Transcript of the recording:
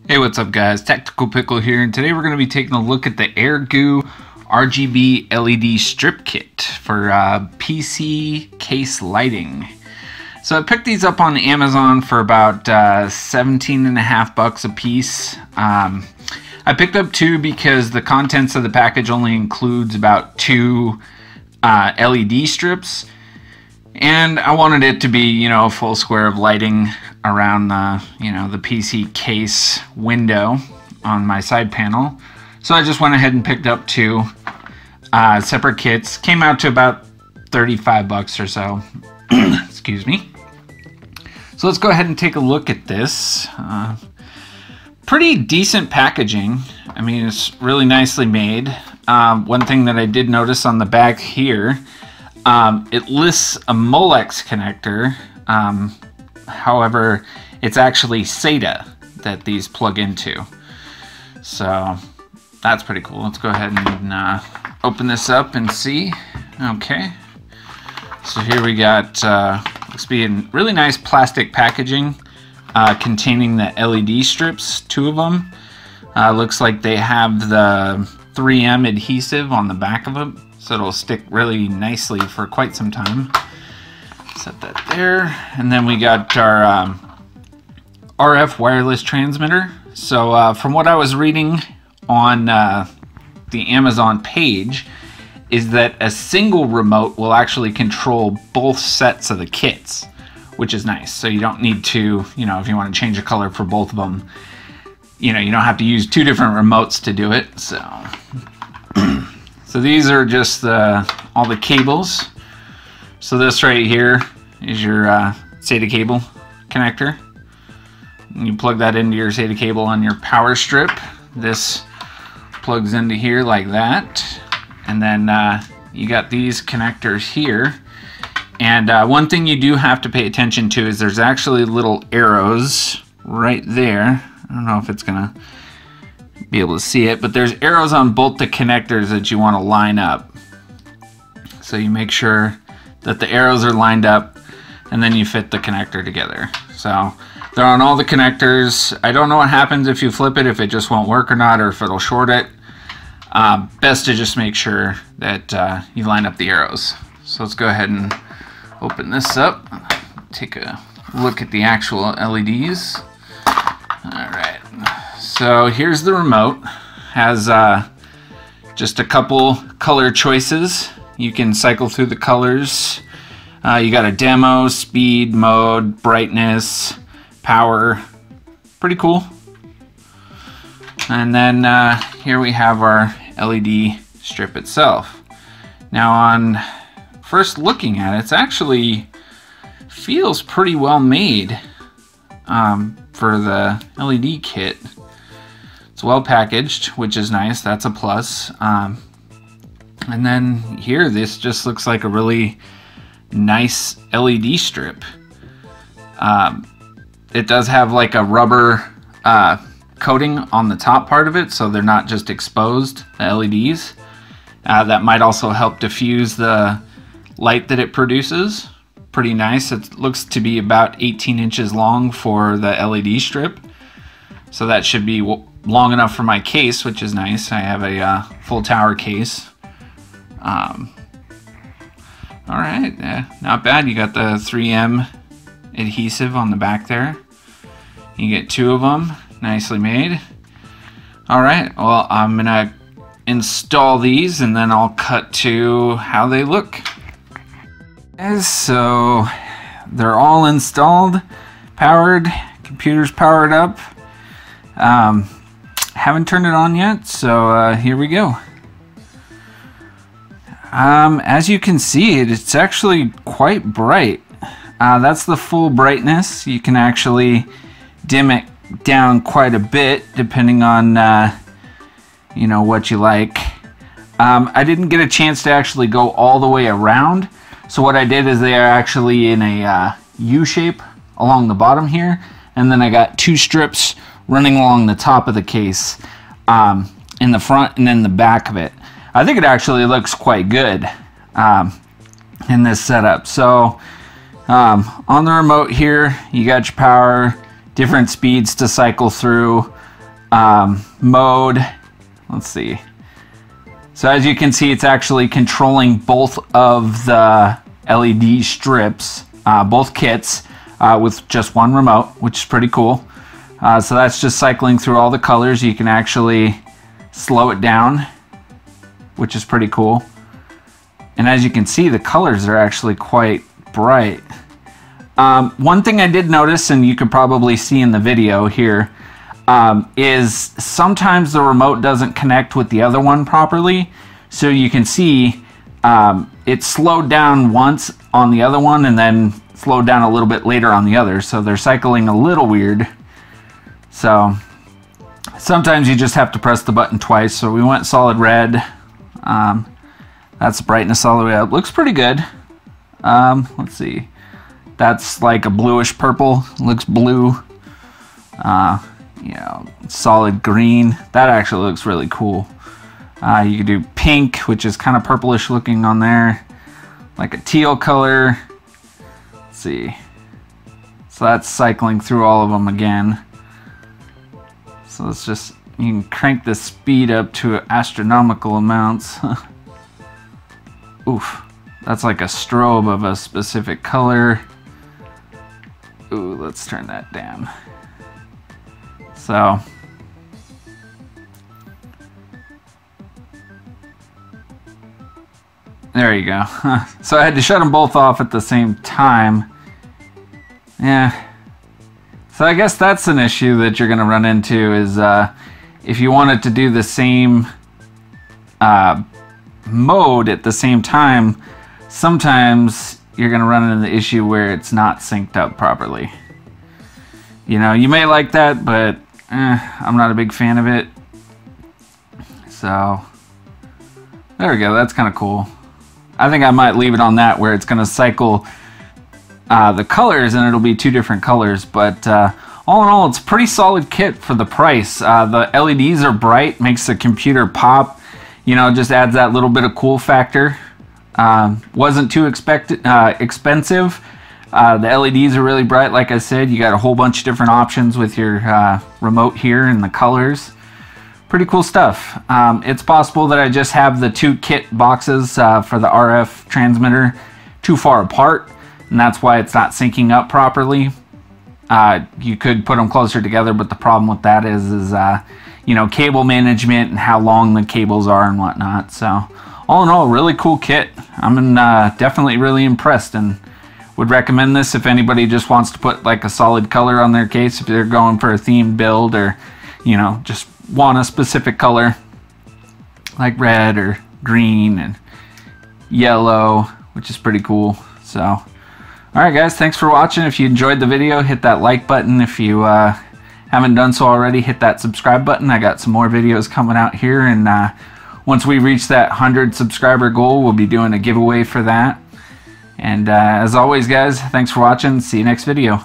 Hey, what's up guys? Tactical Pickle here, and today we're going to be taking a look at the airgoo RGB LED strip kit for PC case lighting. So I picked these up on Amazon for about $17.50 a piece. I picked up two because the contents of the package only includes about two LED strips, and I wanted it to be, a full square of lighting around the, the PC case window on my side panel. So I just went ahead and picked up two separate kits. Came out to about 35 bucks or so. Excuse me. So let's go ahead and take a look at this. Pretty decent packaging. I mean, it's really nicely made. One thing that I did notice on the back here, it lists a Molex connector. However, it's actually SATA that these plug into. So that's pretty cool. Let's go ahead and open this up and see. Okay. So here we got, looks to be in really nice plastic packaging containing the LED strips, two of them. Looks like they have the 3M adhesive on the back of them, so it'll stick really nicely for quite some time. Set that there, and then we got our RF wireless transmitter. So from what I was reading on the Amazon page, is that a single remote will actually control both sets of the kits, which is nice. So you don't need to, if you want to change the color for both of them, you don't have to use two different remotes to do it. So, so these are just all the cables. So this right here is your SATA cable connector. And you plug that into your SATA cable on your power strip. This plugs into here like that. And then you got these connectors here. And one thing you do have to pay attention to is there's actually little arrows right there. I don't know if it's gonna be able to see it, but there's arrows on both the connectors that you want to line up. So you make sure that the arrows are lined up, and then you fit the connector together. So they're on all the connectors. I don't know what happens if you flip it, if it just won't work or not, or if it'll short it. Best to just make sure that you line up the arrows. So let's go ahead and open this up. Take a look at the actual LEDs. Alright, so here's the remote. Has just a couple color choices. You can cycle through the colors. You got a demo, speed, mode, brightness, power. Pretty cool. And then here we have our LED strip itself. Now on first looking at it, it's actually feels pretty well made for the LED kit. It's well packaged, which is nice. That's a plus. And then here, this just looks like a really nice LED strip. It does have like a rubber coating on the top part of it, so they're not just exposed, the LEDs. That might also help diffuse the light that it produces. Pretty nice. It looks to be about 18 inches long for the LED strip. So that should be long enough for my case, which is nice. I have a full tower case. Alright, not bad. You got the 3M adhesive on the back there. You get two of them, nicely made. Alright, well, I'm gonna install these and then I'll cut to how they look. So they're all installed, powered, computer's powered up. Haven't turned it on yet, so here we go. As you can see, it's actually quite bright. That's the full brightness. You can actually dim it down quite a bit depending on what you like. I didn't get a chance to actually go all the way around, so what I did is they are actually in a U shape along the bottom here, and then I got two strips running along the top of the case, in the front and in the back of it. I think it actually looks quite good in this setup. So on the remote here, you got your power, different speeds to cycle through. Mode, let's see. So as you can see, it's actually controlling both of the LED strips, both kits, with just one remote, which is pretty cool. So that's just cycling through all the colors. You can actually slow it down, which is pretty cool. And as you can see, the colors are actually quite bright. One thing I did notice, and you could probably see in the video here, is sometimes the remote doesn't connect with the other one properly. So you can see it slowed down once on the other one and then slowed down a little bit later on the other. So they're cycling a little weird. So sometimes you just have to press the button twice. So we went solid red. That's the brightness all the way up. Looks pretty good. Let's see. That's like a bluish purple. Looks blue. You know, solid green. That actually looks really cool. You could do pink, which is kind of purplish looking on there. Like a teal color. Let's see. So that's cycling through all of them again. So it's just, you can crank the speed up to astronomical amounts. Oof. That's like a strobe of a specific color. Ooh, let's turn that down. So there you go. So I had to shut them both off at the same time. Yeah. So I guess that's an issue that you're going to run into is if you wanted to do the same mode at the same time, sometimes you're going to run into the issue where it's not synced up properly. You know, you may like that, but I'm not a big fan of it. So there we go. That's kind of cool. I think I might leave it on that where it's going to cycle the colors and it'll be two different colors. But all in all, it's a pretty solid kit for the price. The LEDs are bright, makes the computer pop. You know, just adds that little bit of cool factor. Wasn't too expensive. The LEDs are really bright. Like I said, you got a whole bunch of different options with your remote here and the colors. Pretty cool stuff. It's possible that I just have the two kit boxes for the RF transmitter too far apart, and that's why it's not syncing up properly. You could put them closer together, but the problem with that is you know, cable management and how long the cables are and whatnot. So all in all, really cool kit. I'm definitely really impressed and would recommend this if anybody just wants to put like a solid color on their case, if they're going for a themed build, or you know, just want a specific color like red or green and yellow, which is pretty cool. So alright guys, thanks for watching. If you enjoyed the video, hit that like button. If you haven't done so already, hit that subscribe button. I got some more videos coming out here, and once we reach that 100 subscriber goal, we'll be doing a giveaway for that. And as always guys, thanks for watching. See you next video.